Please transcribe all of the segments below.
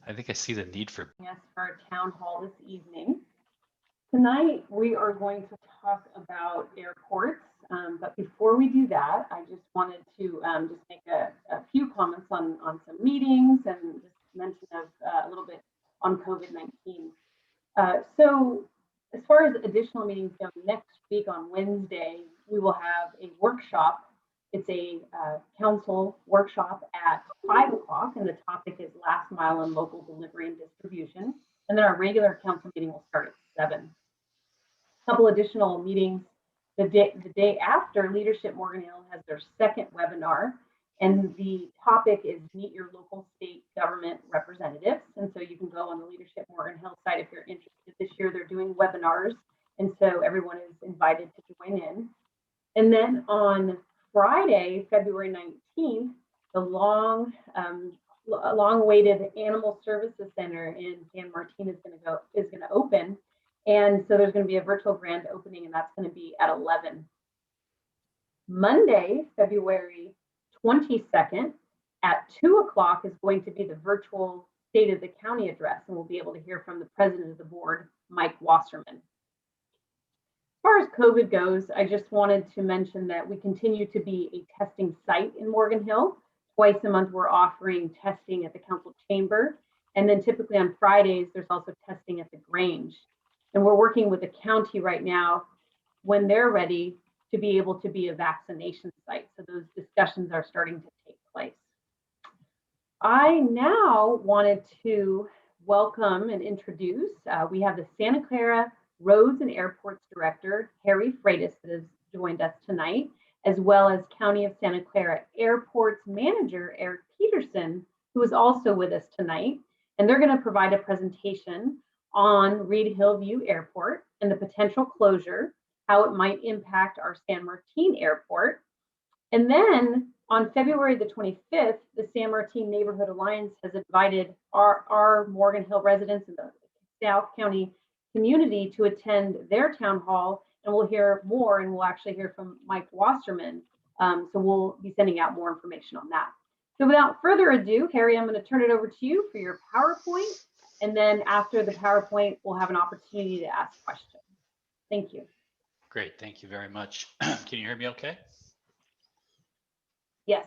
I think I see the need for. Yes, for our town hall this evening. Tonight, we are going to talk about airports. But before we do that, I just wanted to just make a few comments on some meetings and just mention of a little bit on COVID-19. So as far as additional meetings go, next week on Wednesday, we will have a workshop. It's a council workshop at 5 o'clock, and the topic is last mile and local delivery and distribution. And then our regular council meeting will start at 7. A couple additional meetings. The day after, Leadership Morgan Hill has their second webinar, and the topic is meet your local state government representatives. And so you can go on the Leadership Morgan Hill site if you're interested. This year they're doing webinars, and so everyone is invited to join in. And then on Friday, February 19th, the long-awaited Animal Services Center in San Martin is going to open. And so there's going to be a virtual grand opening, and that's going to be at 11. Monday, February 22nd at 2 o'clock is going to be the virtual State of the County address, and we'll be able to hear from the president of the board, Mike Wasserman. As far as COVID goes, I just wanted to mention that we continue to be a testing site in Morgan Hill. Twice a month, we're offering testing at the council chamber. And then typically on Fridays, there's also testing at the Grange. And we're working with the county right now when they're ready to be able to be a vaccination site. So those discussions are starting to take place. I now wanted to welcome and introduce, we have the Santa Clara Roads and Airports Director, Harry Freitas, that has joined us tonight, as well as County of Santa Clara Airports Manager, Eric Peterson, who is also with us tonight. And they're going to provide a presentation on Reed Hillview Airport and the potential closure, how it might impact our San Martin Airport. And then on February the 25th, the San Martin Neighborhood Alliance has invited our Morgan Hill residents in the South County community to attend their town hall, and we'll hear more, and we'll actually hear from Mike Wasserman. So we'll be sending out more information on that. So without further ado, Harry, I'm going to turn it over to you for your PowerPoint. And then after the PowerPoint, we'll have an opportunity to ask questions. Thank you. Great, thank you very much. Can you hear me okay? Yes.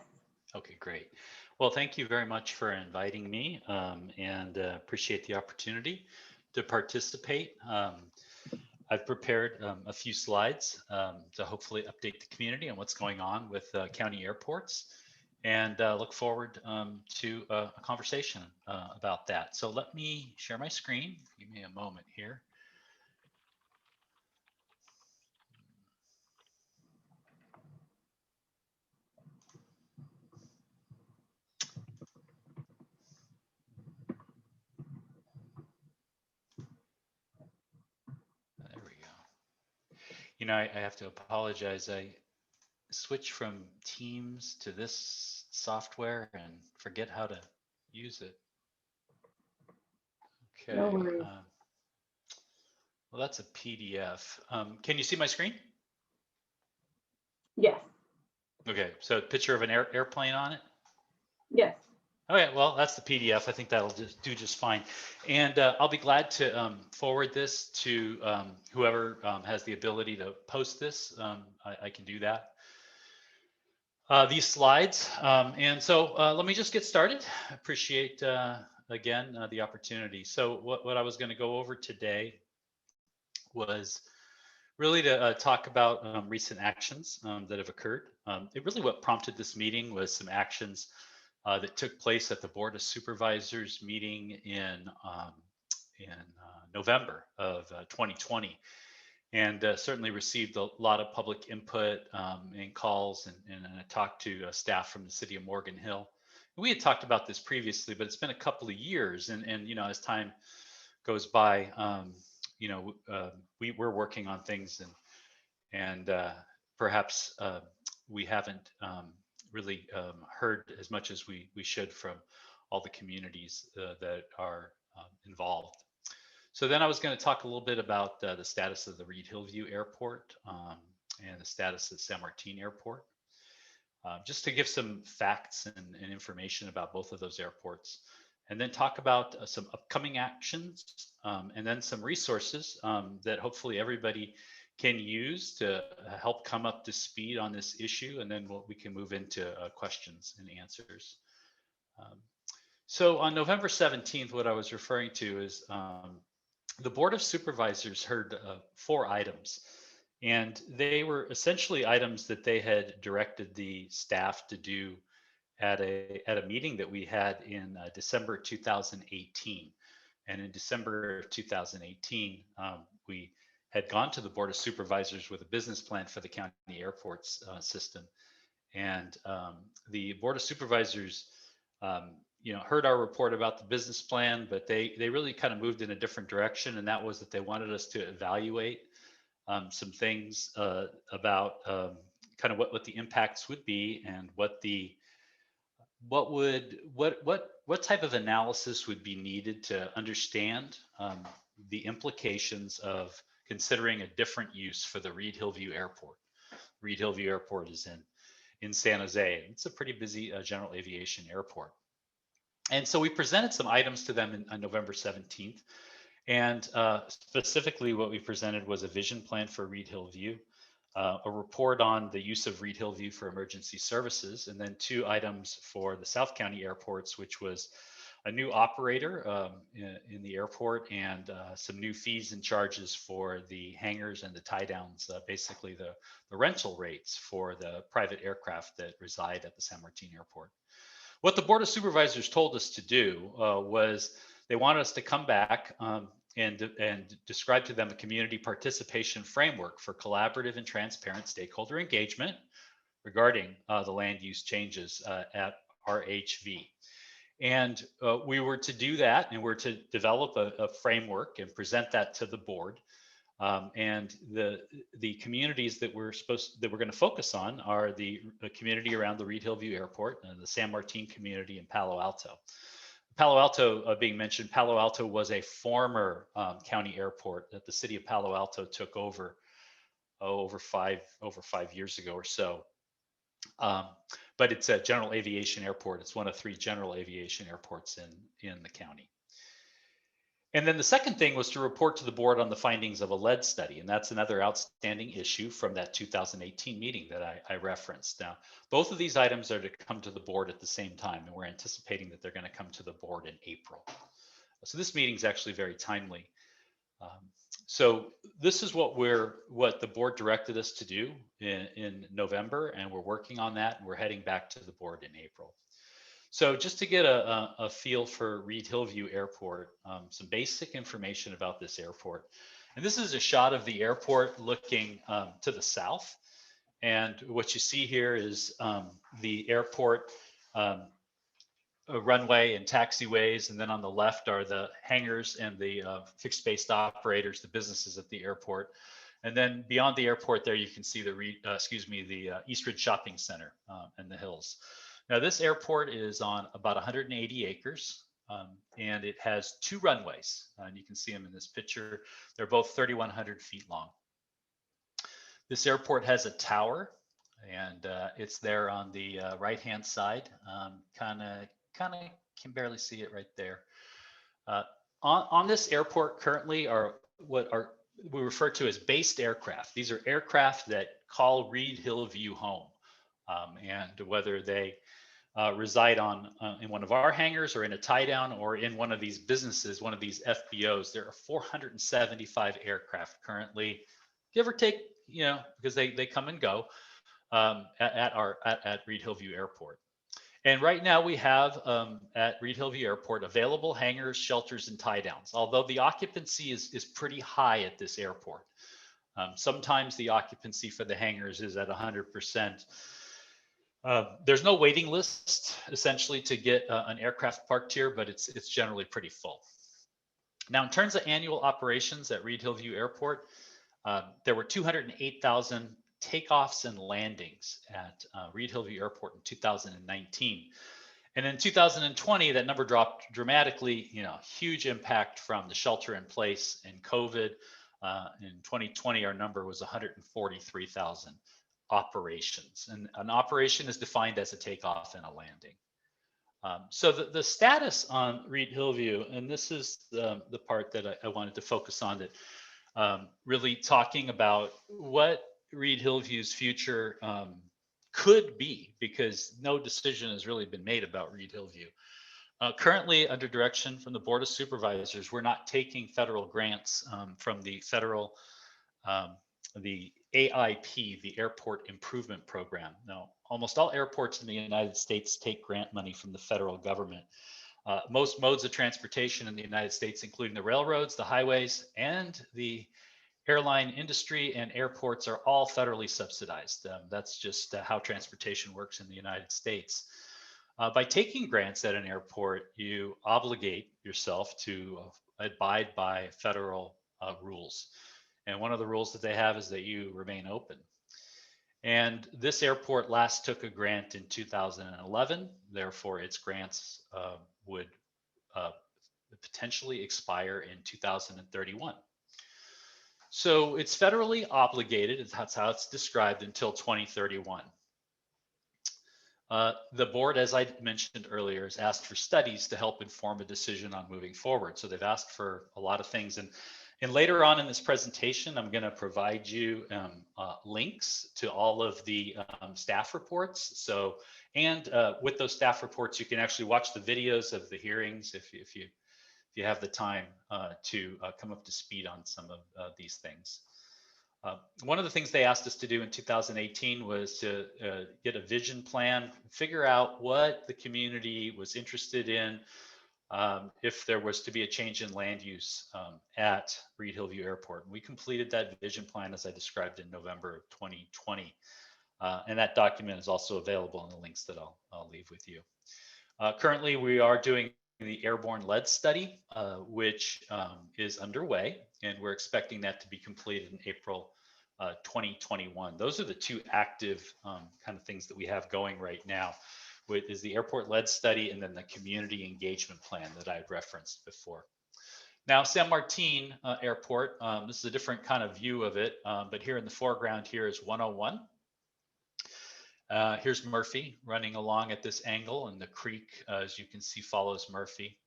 Okay, great. Well, thank you very much for inviting me and appreciate the opportunity to participate. I've prepared a few slides to hopefully update the community on what's going on with county airports, and look forward to a conversation about that. So let me share my screen. Give me a moment here. There we go. You know, I have to apologize. I switch from Teams to this software and forget how to use it. Okay. No worries. Well, that's a PDF. Can you see my screen? Yes. Okay, so a picture of an airplane on it? Yes. Okay, well, that's the PDF. I think that'll do just fine. And I'll be glad to forward this to whoever has the ability to post this. I can do that. These slides. And so let me just get started. I appreciate, again, the opportunity. So what I was going to go over today was really to talk about recent actions that have occurred. What prompted this meeting was some actions that took place at the Board of Supervisors meeting in November of 2020. And certainly received a lot of public input and calls, and I talked to staff from the city of Morgan Hill. We had talked about this previously, but it's been a couple of years, and you know, as time goes by, you know, we're working on things, and perhaps we haven't really heard as much as we should from all the communities that are involved. So then I was going to talk a little bit about the status of the Reed Hillview Airport and the status of San Martin Airport, just to give some facts and information about both of those airports, and then talk about some upcoming actions, and then some resources that hopefully everybody can use to help come up to speed on this issue, and then we can move into questions and answers. Um, so on November 17th, what I was referring to is the Board of Supervisors heard 4 items, and they were essentially items that they had directed the staff to do at a meeting that we had in December 2018. And in December of 2018, we had gone to the Board of Supervisors with a business plan for the county airports system. And the Board of Supervisors, heard our report about the business plan, but they really kind of moved in a different direction, and that was that they wanted us to evaluate some things about kind of what the impacts would be, and what type of analysis would be needed to understand the implications of considering a different use for the Reed Hillview Airport. Reed Hillview Airport is in San Jose. It's a pretty busy general aviation airport. And so we presented some items to them on November 17th. And specifically what we presented was a vision plan for Reed Hillview, a report on the use of Reed Hillview for emergency services, and then 2 items for the South County airports, which was a new operator in the airport, and some new fees and charges for the hangars and the tie downs, basically the rental rates for the private aircraft that reside at the San Martin airport. What the Board of Supervisors told us to do was they wanted us to come back and describe to them a community participation framework for collaborative and transparent stakeholder engagement regarding the land use changes at RHV. And we were to do that, and we're to develop a framework and present that to the board. And the communities that we're going to focus on are the community around the Reed Hillview Airport and the San Martin community in Palo Alto. Palo Alto being mentioned, Palo Alto was a former county airport that the city of Palo Alto took over over 5 years ago or so. But it's a general aviation airport. It's one of 3 general aviation airports in the county. And then the second thing was to report to the board on the findings of a lead study. And that's another outstanding issue from that 2018 meeting that I referenced. Now, both of these items are to come to the board at the same time, and we're anticipating that they're going to come to the board in April. So this meeting is actually very timely. So this is what the board directed us to do in November, and we're working on that, and we're heading back to the board in April. So just to get a feel for Reed Hillview Airport, some basic information about this airport. And this is a shot of the airport looking to the south. And what you see here is the airport runway and taxiways. And then on the left are the hangars and the fixed based operators, the businesses at the airport. And then beyond the airport there, you can see the Eastridge Shopping Center and the hills. Now, this airport is on about 180 acres, and it has 2 runways, and you can see them in this picture. They're both 3,100 feet long. This airport has a tower, and it's there on the right-hand side. Kind of can barely see it right there. On this airport currently are we refer to as based aircraft. These are aircraft that call Reed Hillview home, and whether they reside in one of our hangars or in a tie down or in one of these businesses, one of these FBOs. There are 475 aircraft currently, give or take, because they come and go at Reed Hillview Airport. And right now we have at Reed Hillview Airport available hangars, shelters, and tie downs, although the occupancy is pretty high at this airport. Sometimes the occupancy for the hangars is at 100%. There's no waiting list essentially to get an aircraft parked here, but it's generally pretty full. Now, in terms of annual operations at Reed Hillview Airport, there were 208,000 takeoffs and landings at Reed Hillview Airport in 2019. And in 2020, that number dropped dramatically, huge impact from the shelter in place and COVID. In 2020, our number was 143,000 operations. And an operation is defined as a takeoff and a landing. So the status on Reed Hillview, and this is the part that I wanted to focus on, that really talking about what Reed Hillview's future could be, because no decision has really been made about Reed Hillview. Currently, under direction from the Board of Supervisors, we're not taking federal grants from the federal, um, the AIP, the Airport Improvement Program. Now, almost all airports in the United States take grant money from the federal government. Most modes of transportation in the United States, including the railroads, the highways, and the airline industry and airports, are all federally subsidized. That's just how transportation works in the United States. By taking grants at an airport, you obligate yourself to abide by federal rules. And one of the rules that they have is that you remain open. And this airport last took a grant in 2011. Therefore, its grants would uh, potentially expire in 2031. So it's federally obligated, that's how it's described, until 2031. The board, as I mentioned earlier, has asked for studies to help inform a decision on moving forward. So they've asked for a lot of things. And later on in this presentation, I'm going to provide you links to all of the staff reports. So, and with those staff reports, you can actually watch the videos of the hearings if you have the time to come up to speed on some of these things. One of the things they asked us to do in 2018 was to get a vision plan, figure out what the community was interested in, if there was to be a change in land use at Reed Hillview Airport. And we completed that vision plan, as I described, in November of 2020. And that document is also available in the links that I'll leave with you. Currently, we are doing the airborne lead study, which is underway, and we're expecting that to be completed in April 2021. Those are the two active kind of things that we have going right now, which is the airport lead study and then the community engagement plan that I had referenced before. Now, San Martin Airport, this is a different kind of view of it, but here in the foreground here is 101. Here's Murphy running along at this angle, and the creek, as you can see, follows Murphy.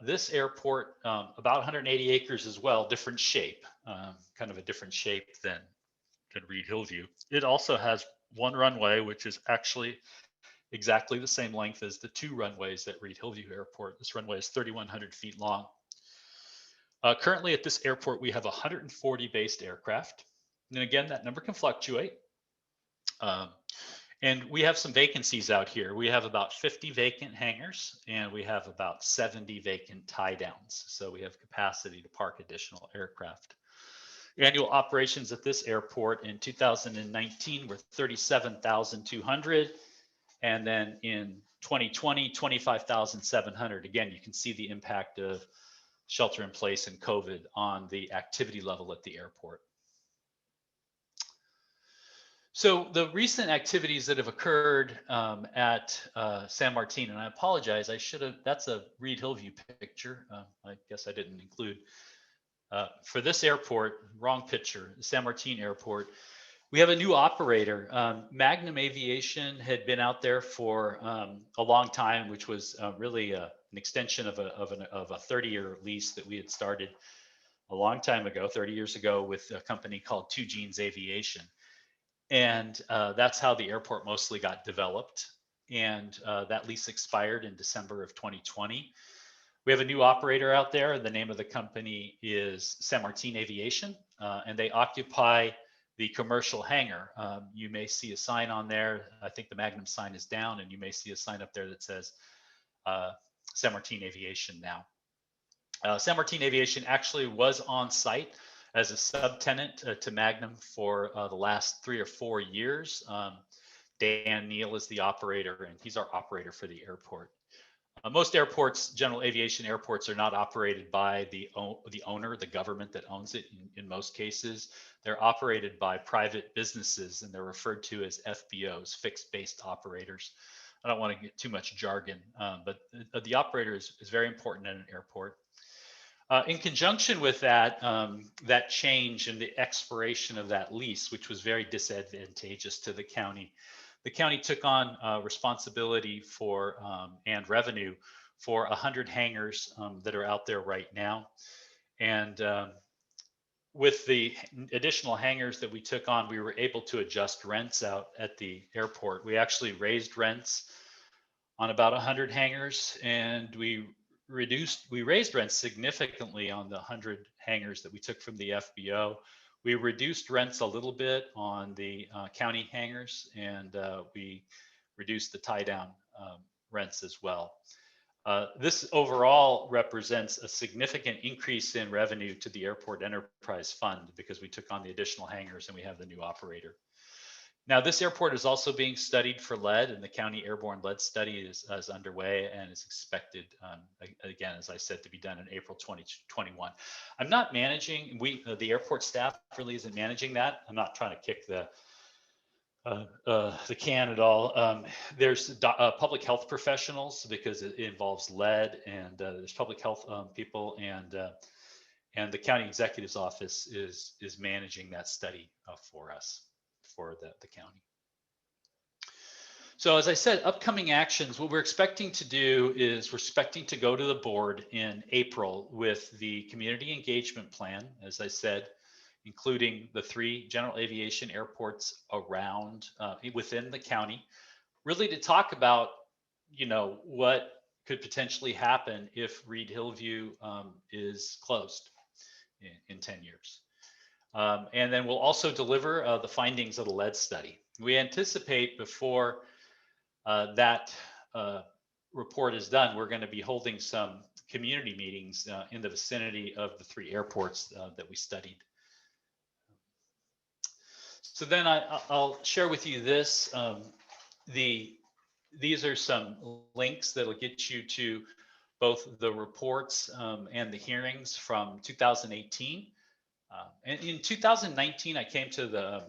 This airport, about 180 acres as well, different shape, kind of a different shape than Reed Hillview. It also has one runway, which is actually exactly the same length as the two runways at Reed Hillview Airport. This runway is 3,100 feet long. Currently at this airport, we have 140 based aircraft. And again, that number can fluctuate. And we have some vacancies out here. We have about 50 vacant hangars, and we have about 70 vacant tie downs. So we have capacity to park additional aircraft. Annual operations at this airport in 2019 were 37,200. And then in 2020, 25,700. Again, you can see the impact of shelter in place and COVID on the activity level at the airport. So the recent activities that have occurred at San Martin, and I apologize, I should have, that's a Reed Hillview picture. I guess I didn't include. For this airport, wrong picture, San Martin Airport, we have a new operator. Magnum Aviation had been out there for a long time, which was really an extension of a 30-year lease that we had started a long time ago, 30 years ago, with a company called Two Genes Aviation. And that's how the airport mostly got developed. And that lease expired in December of 2020. We have a new operator out there. The name of the company is San Martin Aviation, and they occupy the commercial hangar. You may see a sign on there. I think the Magnum sign is down, and you may see a sign up there that says San Martin Aviation now. San Martin Aviation actually was on site as a subtenant to Magnum for the last 3 or 4 years. Dan Neal is the operator, and he's our operator for the airport. Most airports, general aviation airports, are not operated by the owner, the government that owns it in most cases. They're operated by private businesses, and they're referred to as FBOs, fixed-based operators. I don't want to get too much jargon, but the operator is very important at an airport. In conjunction with that, that change and the expiration of that lease, which was very disadvantageous to the county, the county took on responsibility for and revenue for 100 hangars that are out there right now. And with the additional hangars that we took on, we were able to adjust rents out at the airport. We actually raised rents on about 100 hangars, and we raised rents significantly on the 100 hangars that we took from the FBO. We reduced rents a little bit on the county hangars, and we reduced the tie down rents as well. This overall represents a significant increase in revenue to the Airport Enterprise Fund because we took on the additional hangars and we have the new operator. Now, this airport is also being studied for lead, and the county airborne lead study is underway and is expected, again, as I said, to be done in April 2021. I'm not managing, the airport staff really isn't managing that. I'm not trying to kick the can at all. There's public health professionals because it involves lead, and there's public health people, and the county executive's office is managing that study for us, for the county. So as I said, upcoming actions, what we're expecting to do is we're expecting to go to the board in April with the community engagement plan, as I said, including the 3 general aviation airports around within the county, really to talk about, what could potentially happen if Reed-Hillview is closed in 10 years. And then we'll also deliver the findings of the lead study. We anticipate before that report is done, we're going to be holding some community meetings in the vicinity of the 3 airports that we studied. So then I'll share with you this. These are some links that will get you to both the reports and the hearings from 2018. And in 2019, I came to the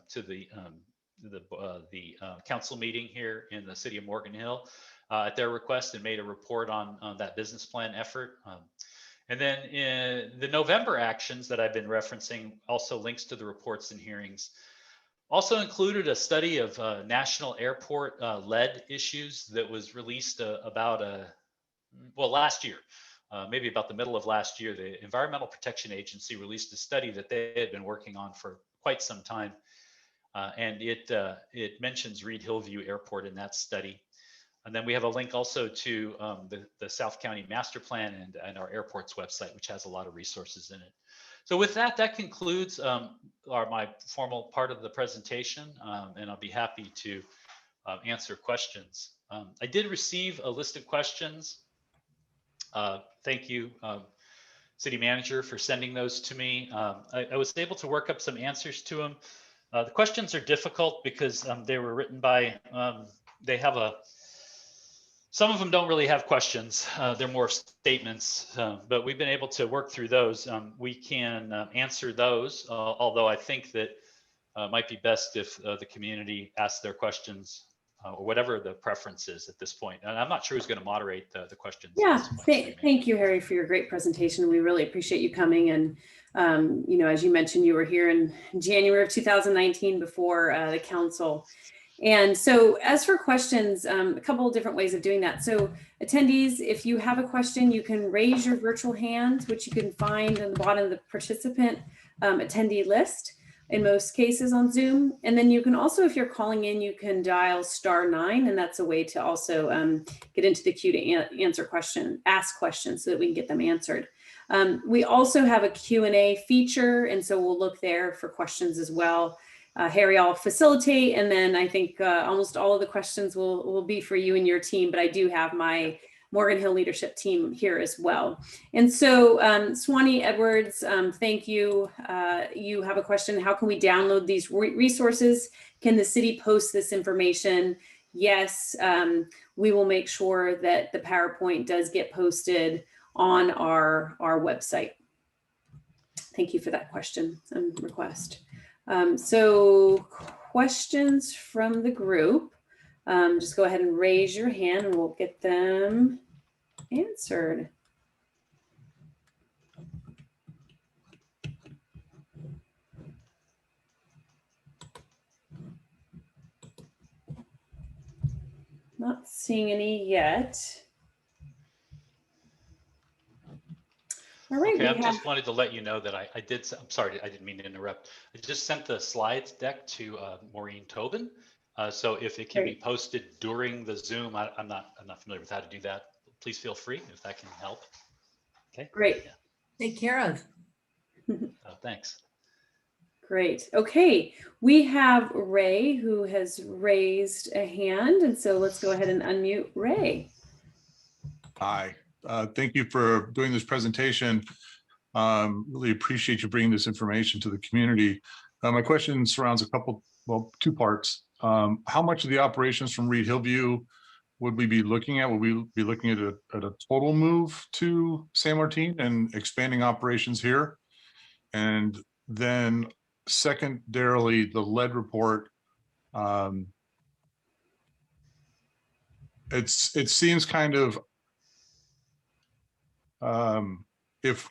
council meeting here in the city of Morgan Hill at their request and made a report on that business plan effort. And then in the November actions that I've been referencing, also links to the reports and hearings, also included a study of national airport lead issues that was released last year. Maybe about the middle of last year, the Environmental Protection Agency released a study that they had been working on for quite some time. And it mentions Reed-Hillview Airport in that study. And then we have a link also to the South County Master Plan and our airport's website, which has a lot of resources in it. So with that, that concludes my formal part of the presentation, and I'll be happy to answer questions. I did receive a list of questions. Thank you, City Manager, for sending those to me. I was able to work up some answers to them. The questions are difficult because they were written by, some of them don't really have questions. They're more statements, but we've been able to work through those. We can answer those, although I think that it might be best if the community asks their questions or whatever the preference is at this point. And I'm not sure who's going to moderate the questions. Yeah, thank you, Harry, for your great presentation. We really appreciate you coming. And, as you mentioned, you were here in January of 2019 before the council. And so as for questions, a couple of different ways of doing that. So attendees, if you have a question, you can raise your virtual hand, which you can find in the bottom of the participant attendee list in most cases on Zoom. And then you can also, if you're calling in, you can dial *9, and that's a way to also get into the queue to ask questions so that we can get them answered. We also have a Q&A feature, and so we'll look there for questions as well. Harry, I'll facilitate, and then I think almost all of the questions will be for you and your team, but I do have my Morgan Hill leadership team here as well. And so Sully Edwards, thank you. You have a question: how can we download these resources? Can the city post this information? Yes, we will make sure that the PowerPoint does get posted on our website. Thank you for that question and request. So questions from the group, just go ahead and raise your hand and we'll get them answered. Not seeing any yet. All right, Okay, we I have, just wanted to let you know that I did, I'm sorry, I didn't mean to interrupt. I just sent the slides deck to Maureen Tobin. So if it can be great. posted during the Zoom, I'm not familiar with how to do that. Please feel free if that can help. Okay. Great. Yeah. Take care of. Thanks. Great. Okay, we have Ray who has raised a hand, and so let's go ahead and unmute Ray. Hi, thank you for doing this presentation. Really appreciate you bringing this information to the community. My question surrounds two parts. How much of the operations from Reed Hillview would we be looking at? Would we be looking at a total move to San Martin and expanding operations here? And then secondarily, the lead report. It seems kind of if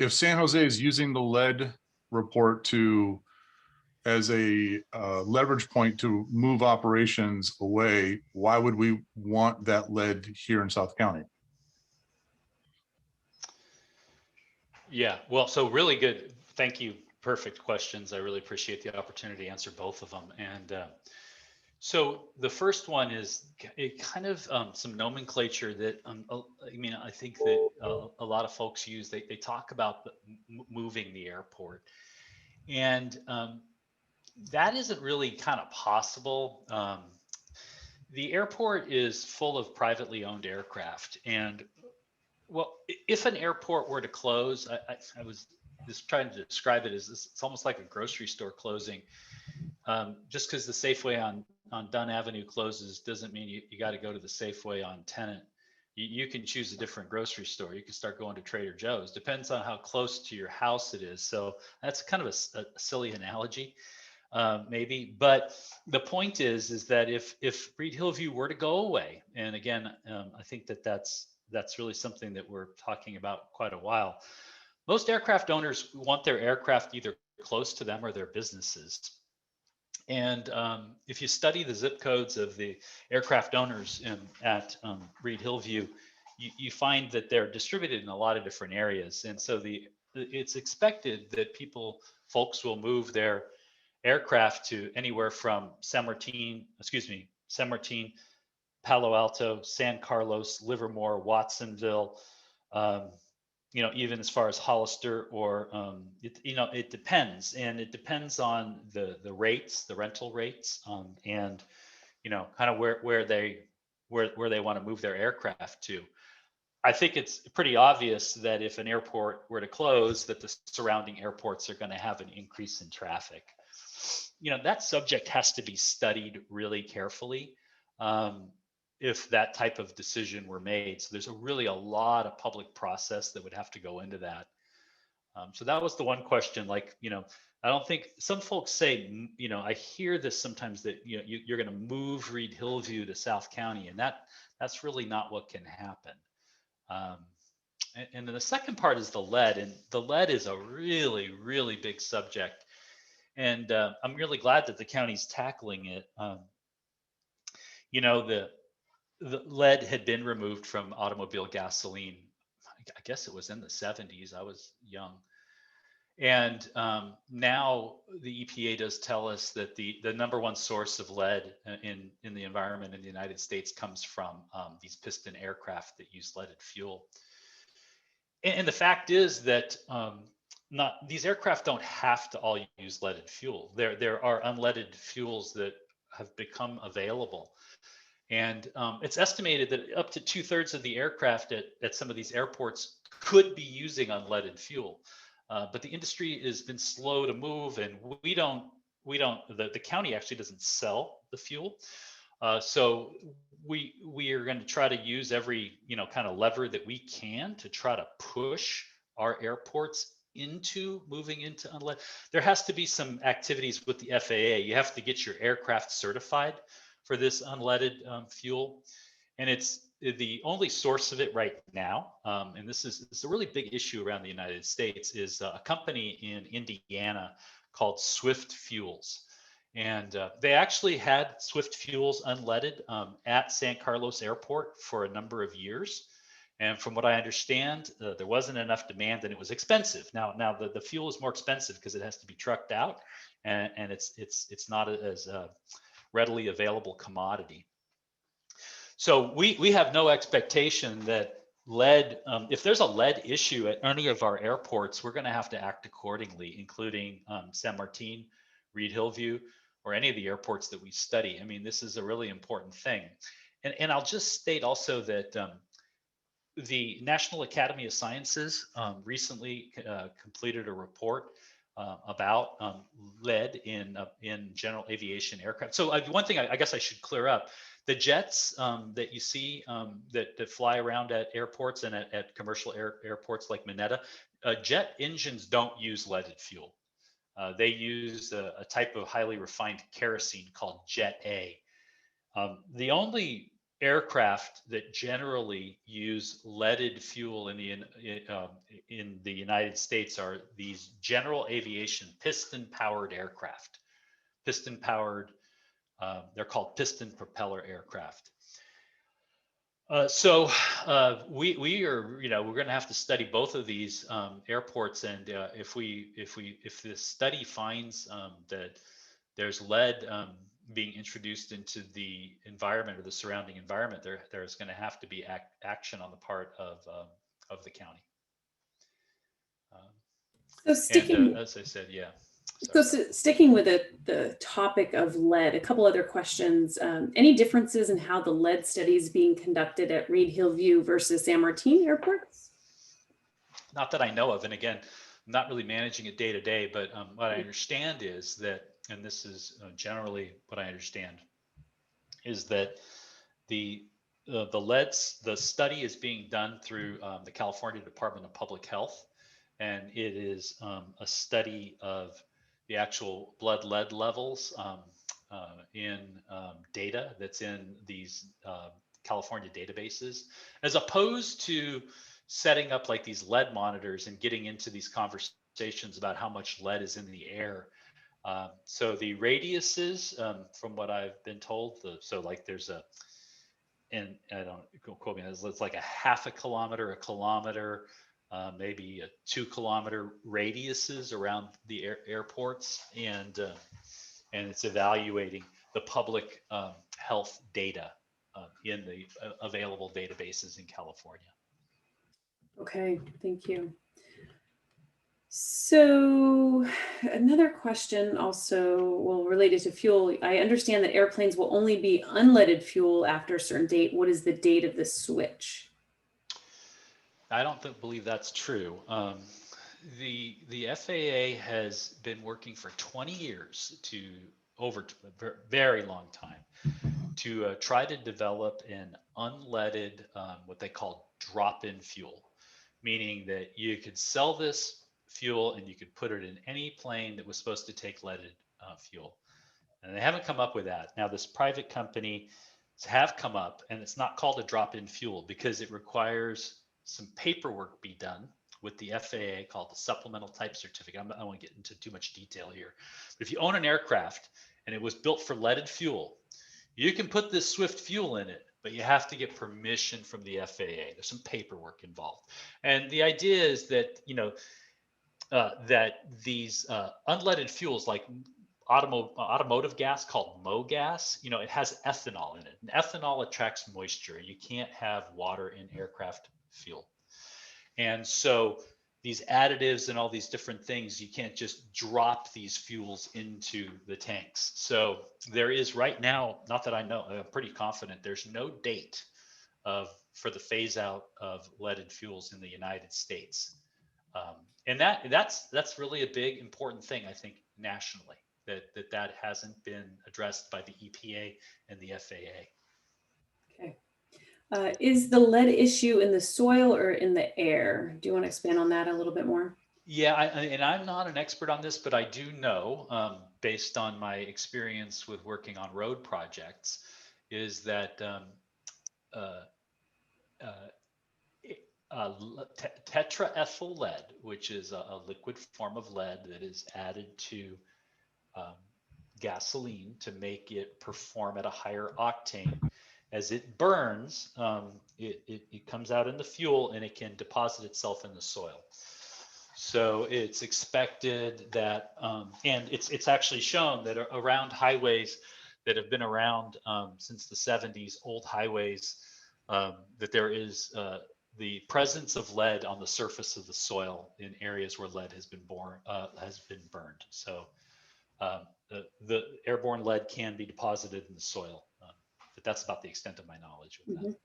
San Jose is using the lead report as a leverage point to move operations away, why would we want that lead here in South County? Yeah, well, so really good. Thank you. Perfect questions. I really appreciate the opportunity to answer both of them. And so the first one is kind of some nomenclature that I mean, I think that a lot of folks use. They talk about moving the airport, and that isn't really kind of possible. The airport is full of privately owned aircraft, and well, if an airport were to close, I was just trying to describe it as it's almost like a grocery store closing. Just because the Safeway on Dunn Avenue closes doesn't mean you got to go to the Safeway on Tennant. You can choose a different grocery store. You can start going to Trader Joe's. Depends on how close to your house it is. So that's kind of a silly analogy, maybe. But the point is that if Reed Hillview were to go away, and again, I think that's really something that we're talking about quite a while. Most aircraft owners want their aircraft either close to them or their businesses. And if you study the zip codes of the aircraft owners at Reed Hillview, you find that they're distributed in a lot of different areas. And so it's expected that folks will move their aircraft to anywhere from San Martin, Palo Alto, San Carlos, Livermore, Watsonville, even as far as Hollister or, it depends. And it depends on the rates, the rental rates, and, kind of where they want to move their aircraft to. I think it's pretty obvious that if an airport were to close, that the surrounding airports are going to have an increase in traffic. That subject has to be studied really carefully. If that type of decision were made. So there's a lot of public process that would have to go into that. So that was the one question. Like, I don't think some folks say, I hear this sometimes that you're going to move Reed Hillview to South County, and that's really not what can happen. And then the second part is the lead, and the lead is a really, really big subject. And I'm really glad that the county's tackling it. The lead had been removed from automobile gasoline. I guess it was in the 70s. I was young. And now the EPA does tell us that the number one source of lead in the environment in the United States comes from these piston aircraft that use leaded fuel. And the fact is that these aircraft don't have to all use leaded fuel. There are unleaded fuels that have become available. And it's estimated that up to 2/3 of the aircraft at some of these airports could be using unleaded fuel. But the industry has been slow to move, and the county actually doesn't sell the fuel. So we are going to try to use every, kind of lever that we can to try to push our airports into moving into unleaded. There has to be some activities with the FAA. You have to get your aircraft certified for this unleaded fuel. And it's the only source of it right now. And this is a really big issue around the United States, is a company in Indiana called Swift Fuels. And they actually had Swift fuels unleaded at San Carlos Airport for a number of years. And from what I understand, there wasn't enough demand and it was expensive. Now the fuel is more expensive because it has to be trucked out, and it's not as readily available commodity. So we have no expectation that lead, if there's a lead issue at any of our airports, we're going to have to act accordingly, including San Martin, Reed Hillview, or any of the airports that we study. I mean, this is a really important thing. And I'll just state also that the National Academy of Sciences recently completed a report about lead in general aviation aircraft. So one thing I guess I should clear up: the jets that you see that fly around at airports and at commercial airports like Mineta, jet engines don't use leaded fuel. They use a type of highly refined kerosene called Jet A. The only aircraft that generally use leaded fuel in the United States are these general aviation piston-powered aircraft. Piston-powered, they're called piston propeller aircraft. So we are, we're going to have to study both of these airports, and if the study finds that there's lead being introduced into the environment or the surrounding environment, there's going to have to be action on the part of the county. So sticking, as I said, yeah. So sticking with the topic of lead, a couple other questions. Any differences in how the lead study is being conducted at Reed Hillview versus San Martin airports? Not that I know of. And again, I'm not really managing it day to day, but what I understand is that, and this is generally what I understand, is that the study is being done through the California Department of Public Health, and it is a study of the actual blood lead levels in data that's in these California databases, as opposed to setting up like these lead monitors and getting into these conversations about how much lead is in the air. So the radiuses, from what I've been told, so like there's and I don't quote me, it's like a half a kilometer, maybe a 2 kilometer radiuses around the airports, and it's evaluating the public health data in the available databases in California. Okay, thank you. So another question also, well, related to fuel. I understand that airplanes will only be unleaded fuel after a certain date. What is the date of the switch? I don't believe that's true. The FAA has been working for 20 years over a very long time to try to develop an unleaded, what they call drop-in fuel, meaning that you could sell this fuel and you could put it in any plane that was supposed to take leaded fuel. And they haven't come up with that. Now, this private company have come up, and it's not called a drop-in fuel because it requires some paperwork be done with the FAA called the Supplemental Type Certificate. I don't want to get into too much detail here. But if you own an aircraft and it was built for leaded fuel, you can put this Swift fuel in it, but you have to get permission from the FAA. There's some paperwork involved. And the idea is that, that these unleaded fuels like automotive gas called MoGas, it has ethanol in it. And ethanol attracts moisture. You can't have water in aircraft fuel. And so these additives and all these different things, you can't just drop these fuels into the tanks. So there is right now, not that I know, I'm pretty confident there's no date for the phase out of leaded fuels in the United States. And that's really a big important thing, I think, nationally, that hasn't been addressed by the EPA and the FAA. Okay. Is the lead issue in the soil or in the air? Do you want to expand on that a little bit more? Yeah, and I'm not an expert on this, but I do know, based on my experience with working on road projects, is that tetraethyl lead, which is a liquid form of lead that is added to gasoline to make it perform at a higher octane. As it burns, it comes out in the fuel and it can deposit itself in the soil. So it's expected that, and it's actually shown that around highways that have been around since the 70s, old highways, that there is the presence of lead on the surface of the soil in areas where lead has been burned. So the airborne lead can be deposited in the soil, but that's about the extent of my knowledge of that.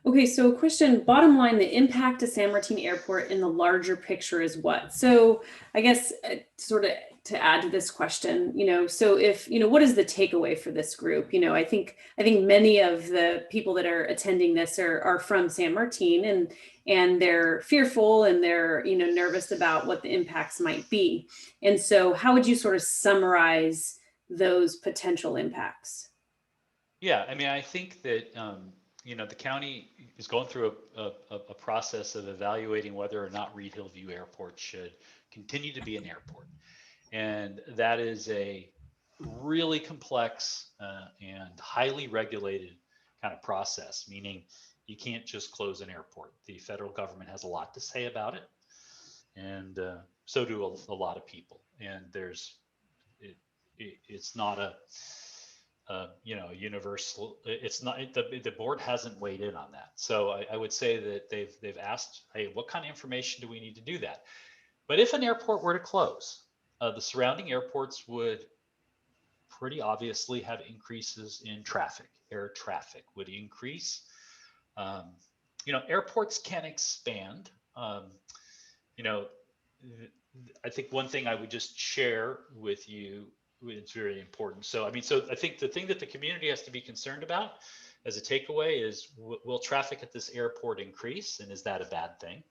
Okay, so a question, bottom line, the impact to San Martin Airport in the larger picture is what? So I guess sort of to add to this question, so if, what is the takeaway for this group? I think many of the people that are attending this are from San Martin, and they're fearful and they're, nervous about what the impacts might be. And so how would you sort of summarize those potential impacts? Yeah, I mean, I think that, the county is going through a process of evaluating whether or not Reed Hillview Airport should continue to be an airport. And that is a really complex and highly regulated kind of process, meaning you can't just close an airport. The federal government has a lot to say about it, and so do a lot of people. And it's not a universal. It's not the board hasn't weighed in on that. So I would say that they've asked, hey, what kind of information do we need to do that? But if an airport were to close, the surrounding airports would pretty obviously have increases in traffic. Air traffic would increase. Airports can expand. I think one thing I would just share with you, it's very important. So I think the thing that the community has to be concerned about as a takeaway is, will traffic at this airport increase, and is that a bad thing?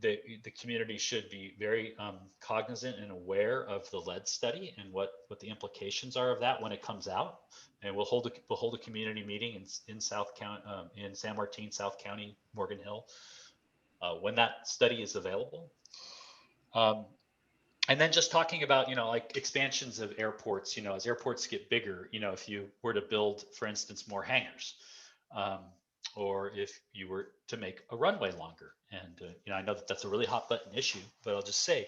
The community should be very cognizant and aware of the lead study and what the implications are of that when it comes out. And we'll hold a community meeting in South County, in San Martin, South County, Morgan Hill, when that study is available. And then just talking about, like expansions of airports, as airports get bigger, if you were to build, for instance, more hangars, or if you were to make a runway longer. And, I know that that's a really hot button issue, but I'll just say,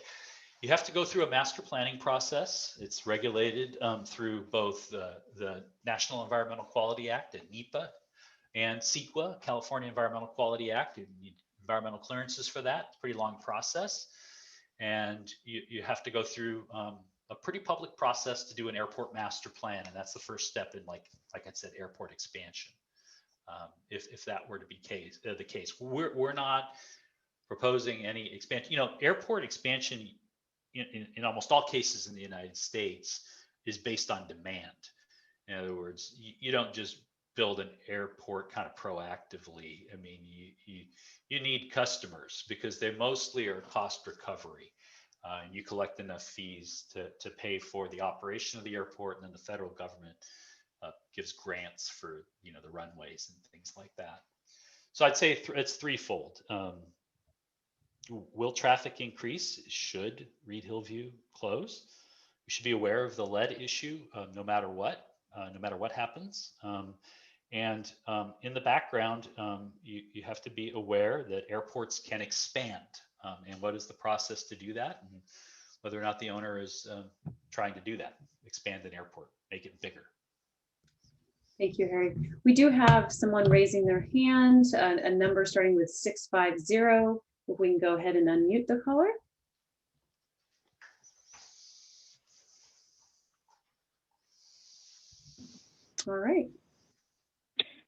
you have to go through a master planning process. It's regulated through both the National Environmental Quality Act and NEPA, and CEQA, California Environmental Quality Act. You need environmental clearances for that. It's a pretty long process. And you have to go through a pretty public process to do an airport master plan. And that's the first step in, like I said, airport expansion. If that were to be the case, we're not proposing any expansion. Airport expansion in almost all cases in the United States is based on demand. In other words, you don't just build an airport kind of proactively. I mean, you need customers because they mostly are cost recovery. You collect enough fees to pay for the operation of the airport, and then the federal government gives grants for the runways and things like that. So I'd say it's threefold. Will traffic increase? Should Reed Hillview close? We should be aware of the lead issue, no matter what happens. And in the background, you have to be aware that airports can expand. And what is the process to do that? And whether or not the owner is trying to do that, expand an airport, make it bigger. Thank you, Harry. We do have someone raising their hand, a number starting with 650. If we can go ahead and unmute the caller. All right.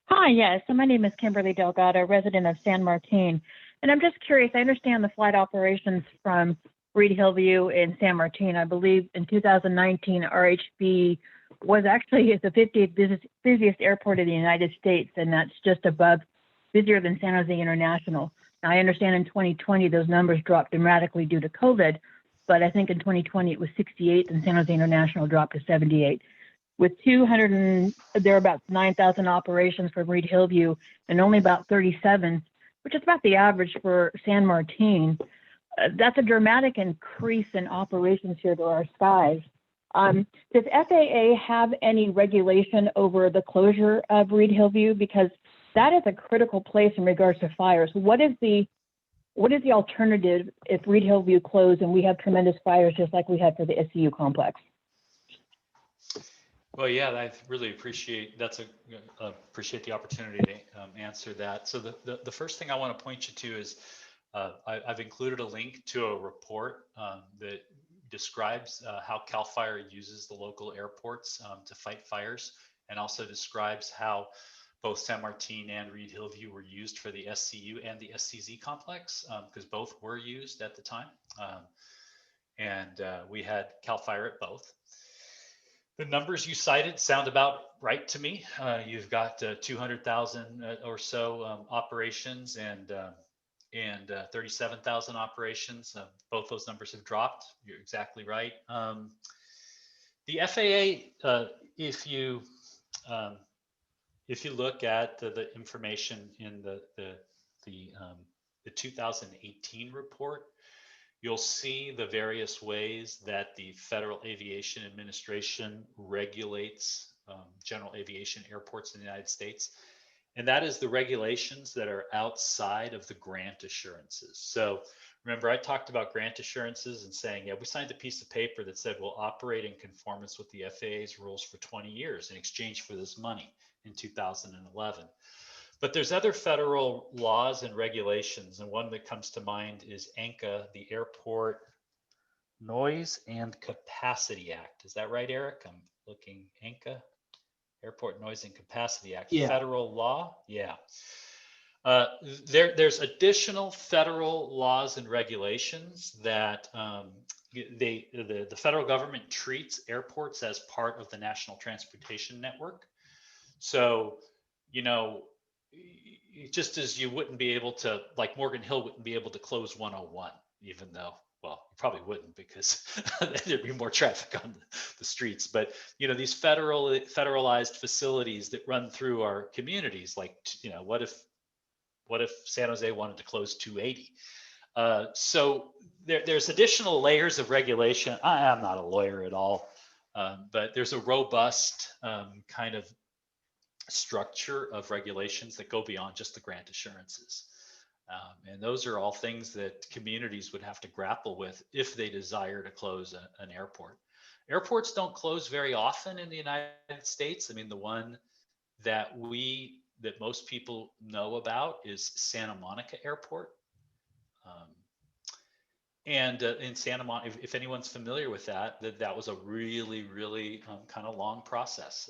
Hi, yes. So my name is Kimberly Delgado, resident of San Martin. And I'm just curious, I understand the flight operations from Reed Hillview in San Martin. I believe in 2019, RHB was actually the 50th busiest airport in the United States, and that's just above, busier than San Jose International. Now, I understand in 2020, those numbers dropped dramatically due to COVID, but I think in 2020, it was 68th, and San Jose International dropped to 78. With there are about 9,000 operations from Reed Hillview and only about 37, which is about the average for San Martin. that's a dramatic increase in operations here to our skies. Does FAA have any regulation over the closure of Reed Hillview? Because that is a critical place in regards to fires. What is the alternative if Reed Hillview closed and we have tremendous fires just like we had for the SCU complex? Well, yeah, I really appreciate appreciate the opportunity to answer that. So the first thing I want to point you to is I've included a link to a report that describes how CAL FIRE uses the local airports to fight fires, and also describes how both San Martin and Reed Hillview were used for the SCU and the SCZ complex, because both were used at the time. And we had CAL FIRE at both. The numbers you cited sound about right to me. You've got 200,000 or so operations and 37,000 operations. Both those numbers have dropped. You're exactly right. The FAA, if you look at the information in the 2018 report, you'll see the various ways that the Federal Aviation Administration regulates general aviation airports in the United States. And that is the regulations that are outside of the grant assurances. So remember, I talked about grant assurances and saying, yeah, we signed a piece of paper that said we'll operate in conformance with the FAA's rules for 20 years in exchange for this money in 2011. But there's other federal laws and regulations, and one that comes to mind is ANCA, the Airport Noise and Capacity Act. Is that right, Eric? I'm looking. ANCA, Airport Noise and Capacity Act. Yeah. Federal law. Yeah. There's additional federal laws and regulations that the federal government treats airports as part of the National Transportation Network. So, you know, just as you wouldn't be able to, like Morgan Hill wouldn't be able to close 101, even though, well, you probably wouldn't, because there'd be more traffic on the streets. But, you know, these federalized facilities that run through our communities, like, you know, what if San Jose wanted to close 280? So there's additional layers of regulation. I'm not a lawyer at all, but there's a robust kind of structure of regulations that go beyond just the grant assurances. And those are all things that communities would have to grapple with if they desire to close an airport. Airports don't close very often in the United States. I mean, the one that most people know about is Santa Monica Airport. And in Santa Monica, if anyone's familiar with that was a really, really kind of long process.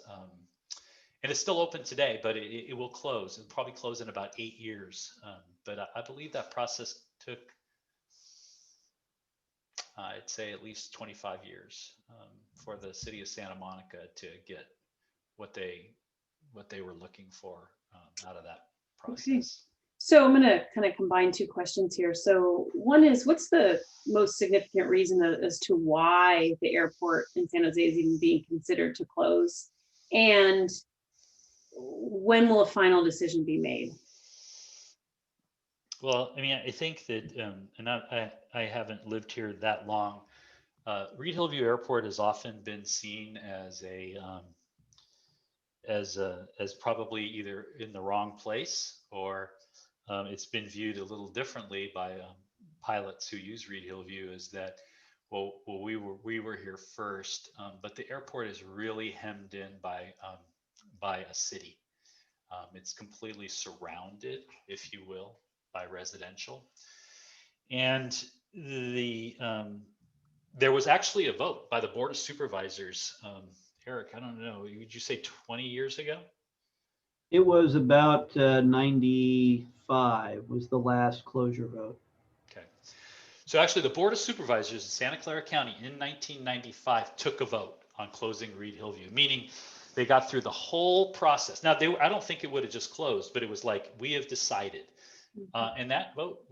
And it's still open today, but it will close. It'll probably close in about 8 years. But I believe that process took, I'd say, at least 25 years for the city of Santa Monica to get what they were looking for out of that process. Okay. So I'm going to kind of combine two questions here. So one is, what's the most significant reason as to why the airport in San Jose is even being considered to close? And when will a final decision be made? Well, I mean, I think that, and I haven't lived here that long. Reed Hillview Airport has often been seen as as probably either in the wrong place, or it's been viewed a little differently by pilots who use Reed Hillview, is that, well, we were here first, but the airport is really hemmed in by a city. It's completely surrounded, if you will, by residential. And there was actually a vote by the Board of Supervisors. Eric, I don't know, would you say 20 years ago? It was about 95 was the last closure vote. Okay. So actually the Board of Supervisors in Santa Clara County in 1995 took a vote on closing Reed Hillview, meaning they got through the whole process. Now, I don't think it would have just closed, but it was like, we have decided. And that vote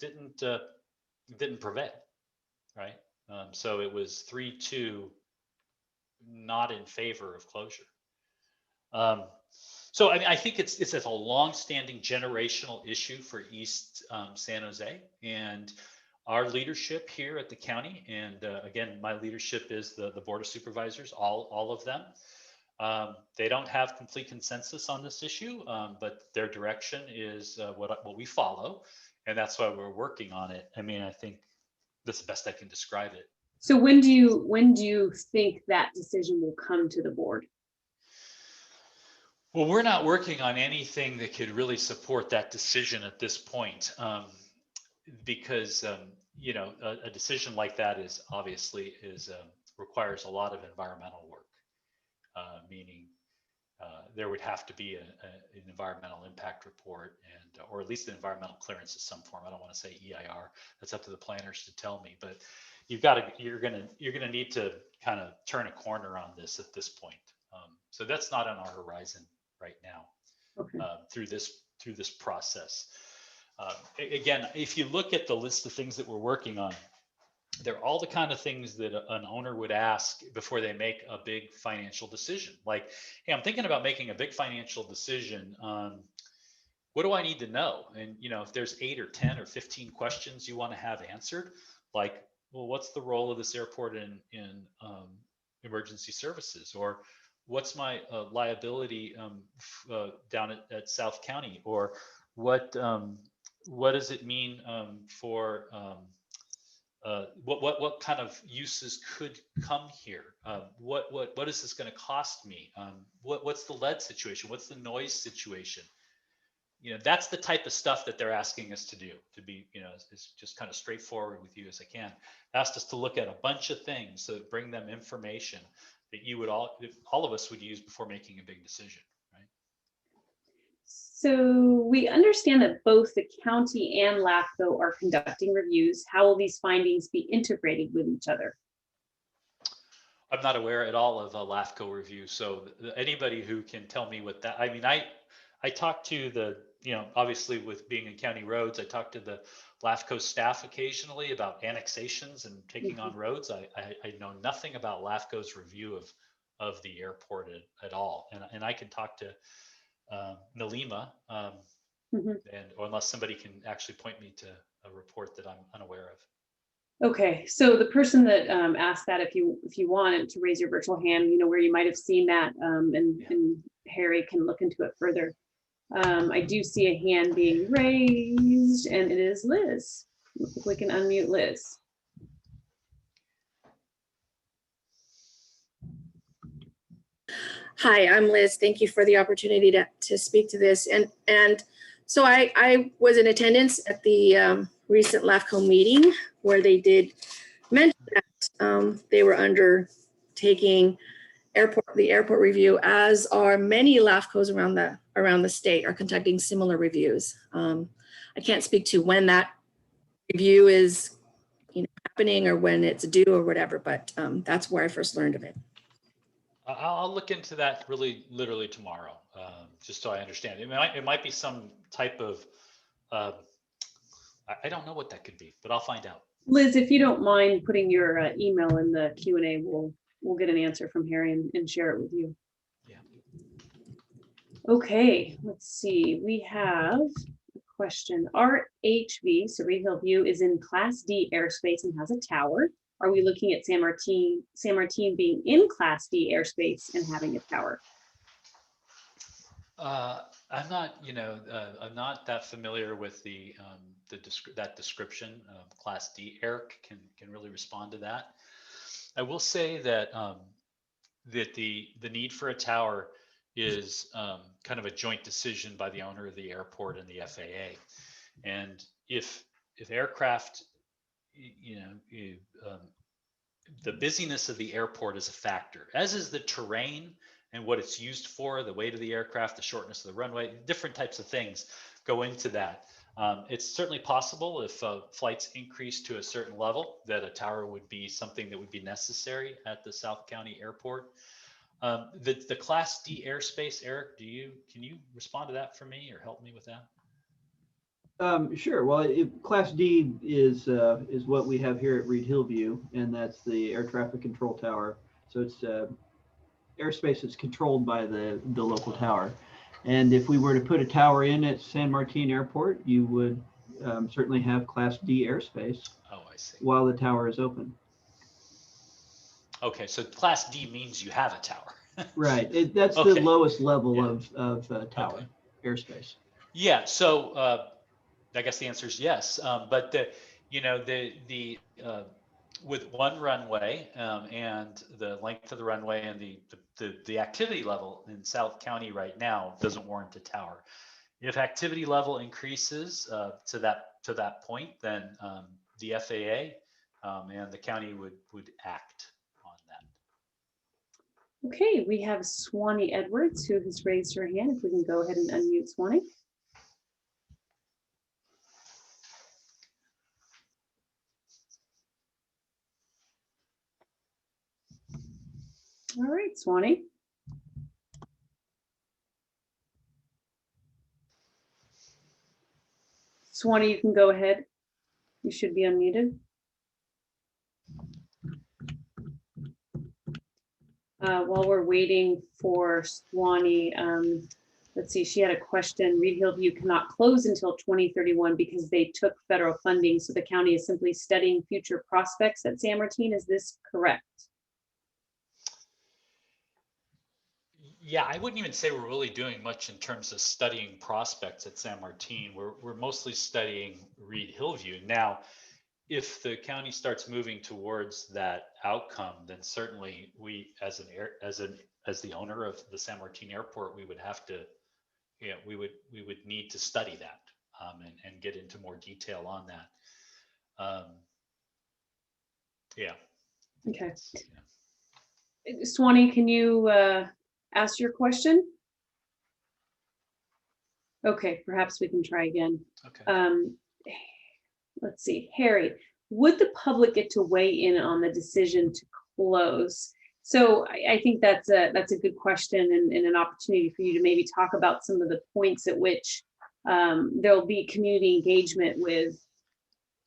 didn't prevail, right? So it was 3-2 not in favor of closure. So I mean, I think it's a long-standing generational issue for East San Jose, and our leadership here at the county, and again, my leadership is the Board of Supervisors, all of them. They don't have complete consensus on this issue, but their direction is what we follow, and that's why we're working on it. I mean, I think that's the best I can describe it. So when do you think that decision will come to the board? Well, we're not working on anything that could really support that decision at this point, because you know, a decision like that is obviously requires a lot of environmental work, meaning there would have to be an environmental impact report, and or at least an environmental clearance of some form. I don't want to say EIR. That's up to the planners to tell me, but you're gonna need to kind of turn a corner on this at this point. So that's not on our horizon right now. Okay. Through this process. Again, if you look at the list of things that we're working on, they're all the kind of things that an owner would ask before they make a big financial decision. Like, hey, I'm thinking about making a big financial decision. What do I need to know? And you know, if there's 8 or 10 or 15 questions you want to have answered, like, well, what's the role of this airport in emergency services, or what's my liability down at South County, or what does it mean for what kind of uses could come here? What is this going to cost me? What's the lead situation? What's the noise situation? You know, that's the type of stuff that they're asking us to do, to be, you know, as just kind of straightforward with you as I can. Asked us to look at a bunch of things, so bring them information that you would all of us would use before making a big decision, right? So we understand that both the county and LAFCO are conducting reviews. How will these findings be integrated with each other? I'm not aware at all of a LAFCO review, so anybody who can tell me what that, I mean, I talked to the, you know, obviously with being in county roads, I talked to the LAFCO staff occasionally about annexations and taking on roads. I know nothing about LAFCO's review of the airport at all. And I can talk to Nalima, or unless somebody can actually point me to a report that I'm unaware of. Okay, so the person that asked that, if you wanted to raise your virtual hand, you know, where you might have seen that, and Harry can look into it further. I do see a hand being raised, and it is Liz. If we can unmute Liz. Hi, I'm Liz. Thank you for the opportunity to speak to this. And so I was in attendance at the recent LAFCO meeting where they did mention that they were undertaking the airport review, as are many LAFCOs around the state are conducting similar reviews. I can't speak to when that review is, you know, happening or when it's due or whatever, but that's where I first learned of it. I'll look into that literally tomorrow, just so I understand. It might be some type of, I don't know what that could be, but I'll find out. Liz, if you don't mind putting your email in the Q&A, we'll get an answer from Harry and share it with you. Yeah. Okay, let's see. We have a question. RHV, so Reed Hill View, is in Class D airspace and has a tower. Are we looking at San Martin being in Class D airspace and having a tower? I'm not, you know, I'm not that familiar with that description. Class D. Eric can really respond to that. I will say that that the need for a tower is kind of a joint decision by the owner of the airport and the FAA. And if aircraft, you know, the busyness of the airport is a factor, as is the terrain and what it's used for, the weight of the aircraft, the shortness of the runway, different types of things go into that. It's certainly possible if flights increase to a certain level that a tower would be something that would be necessary at the South County Airport. The Class D airspace, Eric, can you respond to that for me or help me with that? Sure. Well, Class D is what we have here at Reed Hill View, and that's the air traffic control tower. So it's airspace that's controlled by the local tower. And if we were to put a tower in at San Martin Airport, you would certainly have Class D airspace Oh, I see. while the tower is open. Okay, so Class D means you have a tower. Right. That's the Okay. lowest level Yeah. of tower Okay. airspace. Yeah, so I guess the answer is yes. But with one runway and the length of the runway and the activity level in South County right now doesn't warrant a tower. If activity level increases to that point, then the FAA and the county would act on that. Okay, we have Swanee Edwards who has raised her hand. If we can go ahead and unmute Swanee. All right, Swanee. Swanee, you can go ahead. You should be unmuted. While we're waiting for Swanee, let's see, she had a question. Reed Hillview cannot close until 2031 because they took federal funding. So the county is simply studying future prospects at San Martin. Is this correct? Yeah, I wouldn't even say we're really doing much in terms of studying prospects at San Martin. We're mostly studying Reed Hillview. Now, if the county starts moving towards that outcome, then certainly we, as the owner of the San Martin Airport, we would have to, we would need to study that and get into more detail on that. Yeah. Okay. Yeah. Swanee, can you ask your question? Okay, perhaps we can try again. Okay. Let's see, Harry, would the public get to weigh in on the decision to close? So I think that's a good question and an opportunity for you to maybe talk about some of the points at which there'll be community engagement with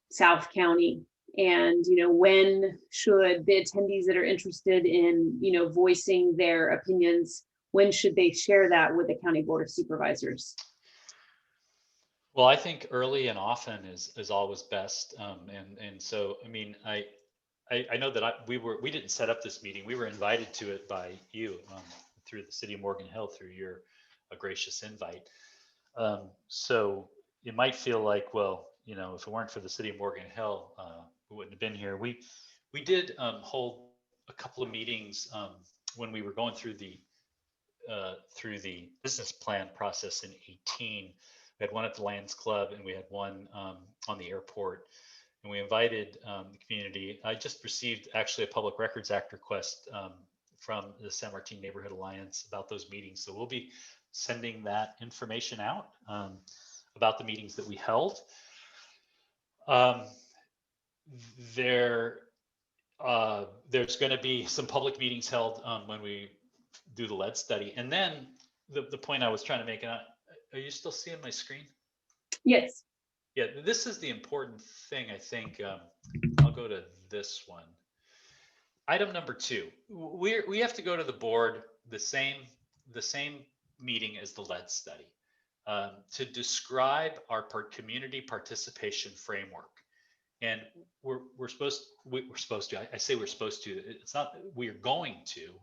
South County. And, when should the attendees that are interested in, voicing their opinions, when should they share that with the County Board of Supervisors? Well, I think early and often is always best. And so, I mean, I know that we didn't set up this meeting. We were invited to it by you through the City of Morgan Hill through your gracious invite. So it might feel like, well, if it weren't for the City of Morgan Hill, we wouldn't have been here. We did hold a couple of meetings when we were going through the business plan process in 18. We had one at the Lions Club and we had one on the airport, and we invited the community. I just received actually a Public Records Act request from the San Martin Neighborhood Alliance about those meetings. So we'll be sending that information out about the meetings that we held. There's going to be some public meetings held when we do the lead study. And then the point I was trying to make, are you still seeing my screen? Yes. Yeah, this is the important thing, I think. I'll go to this one. Item number 2, we have to go to the board the same meeting as the lead study to describe our community participation framework. And we're supposed to, I say we're supposed to, it's not, we're going to,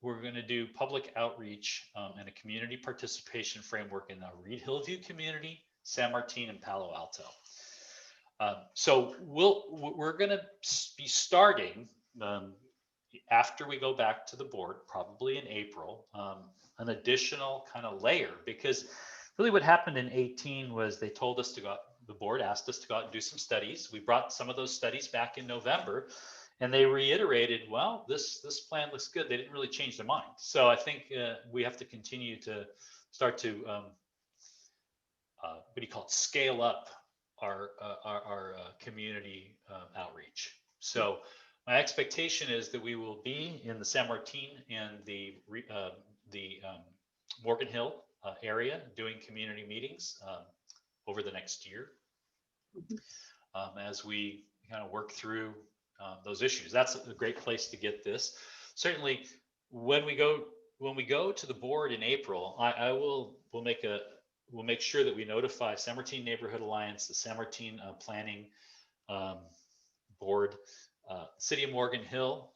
we're going to do public outreach and a community participation framework in the Reed Hillview community, San Martin, and Palo Alto. So we're going to be starting after we go back to the board, probably in April, an additional kind of layer, because really what happened in 18 was they told us to go, the board asked us to go out and do some studies. We brought some of those studies back in November, and they reiterated, well, this plan looks good. They didn't really change their mind. So I think we have to continue to start to, what do you call it, scale up our community outreach. So my expectation is that we will be in the San Martin and the Morgan Hill area doing community meetings over the next year as we kind of work through those issues. That's a great place to get this. Certainly, when we go to the board in April, we'll make we'll make sure that we notify San Martin Neighborhood Alliance, the San Martin Planning Board, City of Morgan Hill,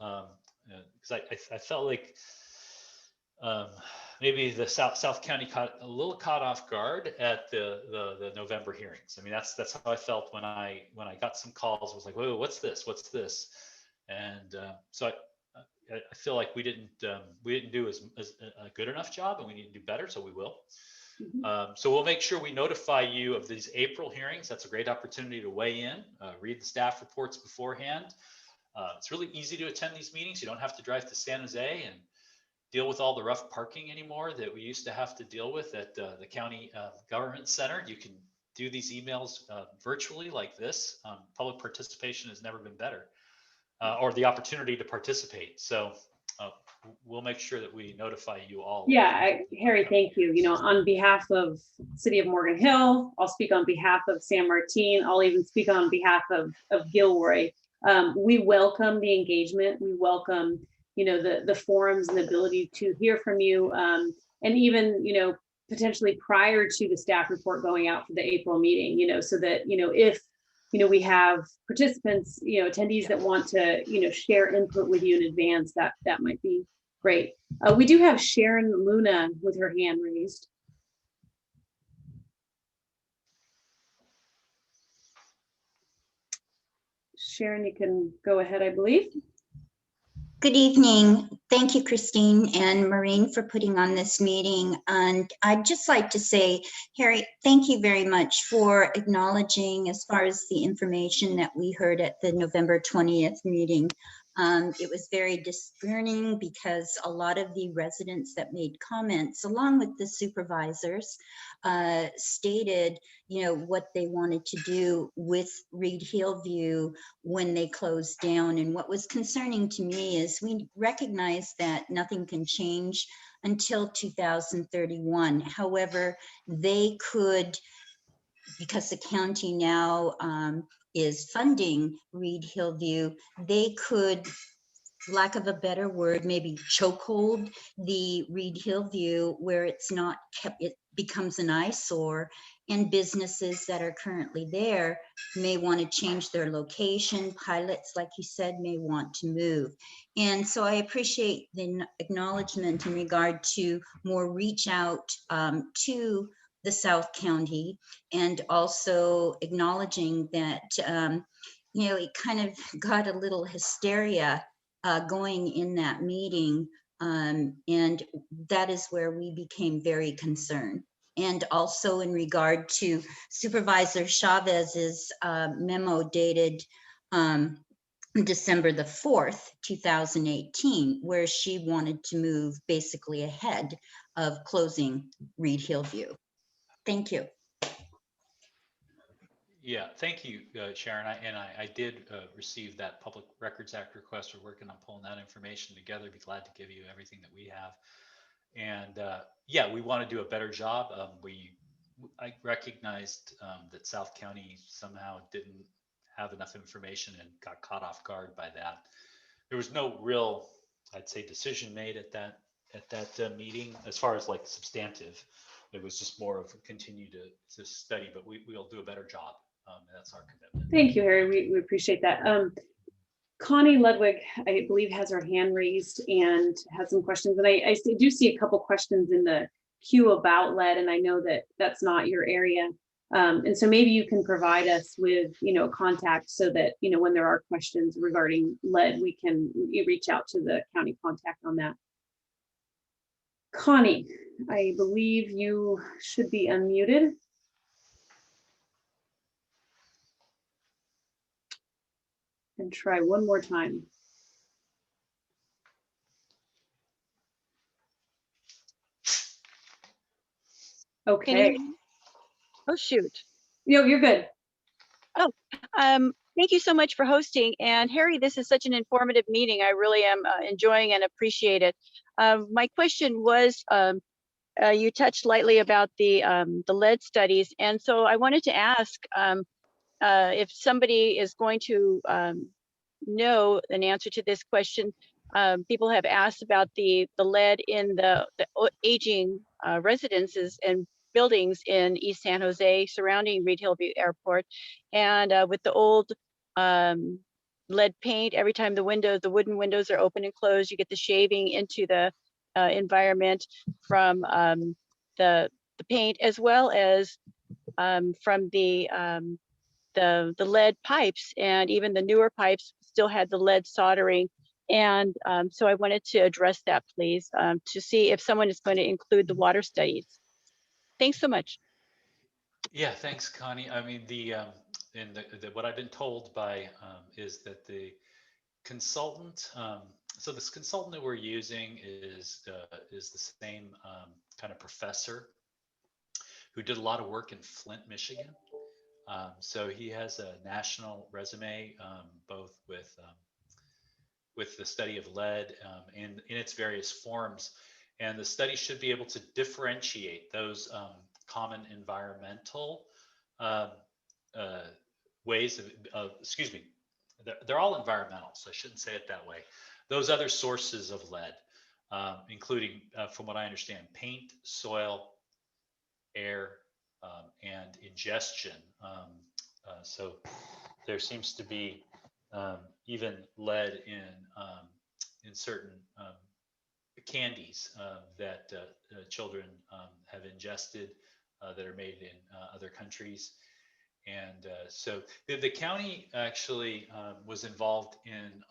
because I felt like maybe the South County caught off guard at the November hearings. I mean, that's how I felt when I got some calls. I was like, whoa, what's this? What's this? And so I feel like we didn't do as a good enough job, and we need to do better. So we will. So we'll make sure we notify you of these April hearings. That's a great opportunity to weigh in, read the staff reports beforehand. It's really easy to attend these meetings. You don't have to drive to San Jose and deal with all the rough parking anymore that we used to have to deal with at the county government center. You can do these emails virtually like this. Public participation has never been better, or the opportunity to participate. So we'll make sure that we notify you all. Yeah, Harry, thank you. You know, on behalf of City of Morgan Hill, I'll speak on behalf of San Martin. I'll even speak on behalf of Gilroy. We welcome the engagement. We welcome, you know, the forums and the ability to hear from you. And even, you know, potentially prior to the staff report going out for the April meeting, you know, so that, you know, if, you know, we have participants, you know, attendees that want to, you know, share input with you in advance, that might be great. We do have Sharon Luna with her hand raised. Sharon, you can go ahead, I believe. Good evening. Thank you, Christine and Maureen, for putting on this meeting. And I'd just like to say, Harry, thank you very much for acknowledging as far as the information that we heard at the November 20th meeting. It was very discerning because a lot of the residents that made comments, along with the supervisors, stated, you know, what they wanted to do with Reed Hillview when they closed down. And what was concerning to me is we recognize that nothing can change until 2031. However, they could, because the county now is funding Reed Hillview, they could, lack of a better word, maybe chokehold the Reed Hillview where it's not kept, it becomes an eyesore, and businesses that are currently there may want to change their location. Pilots, like you said, may want to move. And so I appreciate the acknowledgement in regard to more reach out to the South County, and also acknowledging that, you know, it kind of got a little hysteria going in that meeting, and that is where we became very concerned. And also in regard to Supervisor Chavez's memo dated December the 4th, 2018, where she wanted to move basically ahead of closing Reed Hillview. Thank you. Yeah, thank you, Sharon. I did receive that Public Records Act request. We're working on pulling that information together. Be glad to give you everything that we have. And yeah, we want to do a better job. I recognized that South County somehow didn't have enough information and got caught off guard by that. There was no real, I'd say, decision made at that meeting as far as like substantive. It was just more of a continue to study, but we'll do a better job. And that's our commitment. Thank you, Harry. We appreciate that. Connie Ludwig, I believe, has her hand raised and has some questions. And I do see a couple questions in the queue about lead, and I know that that's not your area. And so maybe you can provide us with, you know, contact so that, you know, when there are questions regarding lead, we can reach out to the county contact on that. Connie, I believe you should be unmuted. And try one more time. Okay. Oh, shoot. No, you're good. Oh, thank you so much for hosting. And Harry, this is such an informative meeting. I really am enjoying and appreciate it. My question was, you touched lightly about the lead studies. And so I wanted to ask if somebody is going to know an answer to this question. People have asked about the lead in the aging residences, and buildings in East San Jose surrounding Reed Hillview Airport. And with the old lead paint, every time the wooden windows are open and closed, you get the shaving into the environment from the paint, as well as from the lead pipes, and even the newer pipes still had the lead soldering. And so I wanted to address that, please, to see if someone is going to include the water studies. Thanks so much. Yeah, thanks, Connie. I mean, what I've been told by is that the consultant, so this consultant that we're using is the same kind of professor who did a lot of work in Flint, Michigan. So he has a national resume, both with the study of lead in its various forms. And the study should be able to differentiate those common environmental ways of, excuse me, they're all environmental, so I shouldn't say it that way. Those other sources of lead, including, from what I understand, paint, soil, air, and ingestion. So there seems to be even lead in certain candies that children have ingested that are made in other countries. And so the county actually was involved in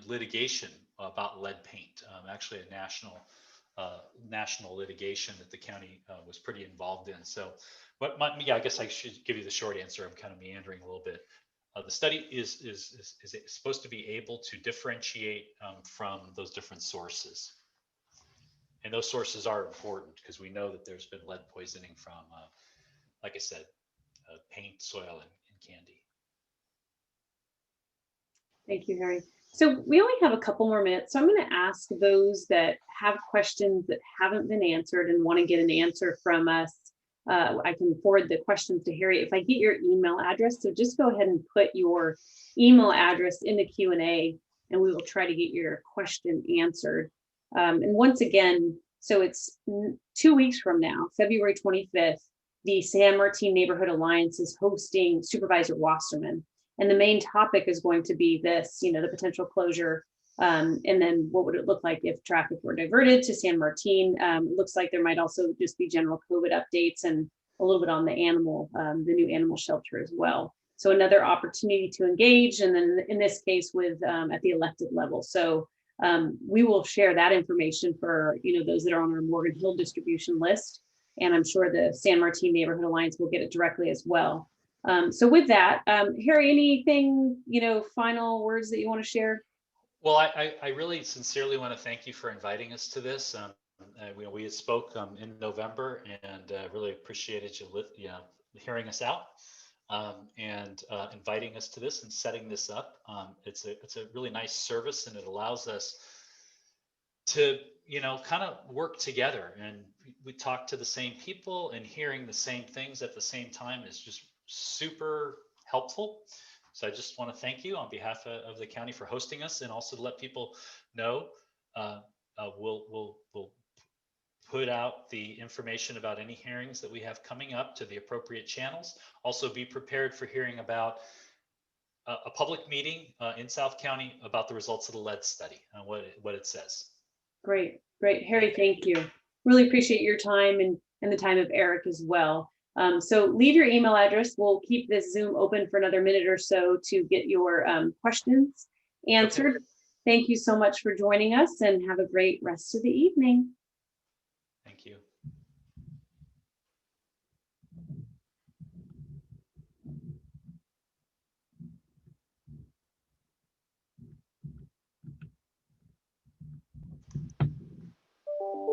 litigation about lead paint, actually a national litigation that the county was pretty involved in. So yeah, I guess I should give you the short answer. I'm kind of meandering a little bit. The study is supposed to be able to differentiate from those different sources. And those sources are important because we know that there's been lead poisoning from, like I said, paint, soil, and candy. Thank you, Harry. So we only have a couple more minutes. So I'm going to ask those that have questions that haven't been answered and want to get an answer from us. I can forward the questions to Harry if I get your email address. So just go ahead and put your email address in the Q&A and we will try to get your question answered. And once again, so it's 2 weeks from now, February 25th, the San Martin Neighborhood Alliance is hosting Supervisor Wasserman. And the main topic is going to be this, the potential closure. And then what would it look like if traffic were diverted to San Martin? It looks like there might also just be general COVID updates and a little bit on the new animal shelter as well. So another opportunity to engage, and then in this case with at the elected level. So we will share that information for those that are on our Morgan Hill distribution list. And I'm sure the San Martin Neighborhood Alliance will get it directly as well. So with that, Harry, anything, final words that you want to share? Well, I really sincerely want to thank you for inviting us to this. We had spoke in November, and really appreciated you hearing us out and inviting us to this and setting this up. It's a really nice service, and it allows us to kind of work together, and we talk to the same people, and hearing the same things at the same time is just super helpful. So I just want to thank you on behalf of the county for hosting us, and also to let people know we'll put out the information about any hearings that we have coming up to the appropriate channels. Also be prepared for hearing about a public meeting in South County about the results of the lead study and what it says. Great. Harry, thank you. Really appreciate your time and the time of Eric as well. So leave your email address. We'll keep this Zoom open for another minute or so to get your questions answered. Okay. Thank you so much for joining us, and have a great rest of the evening.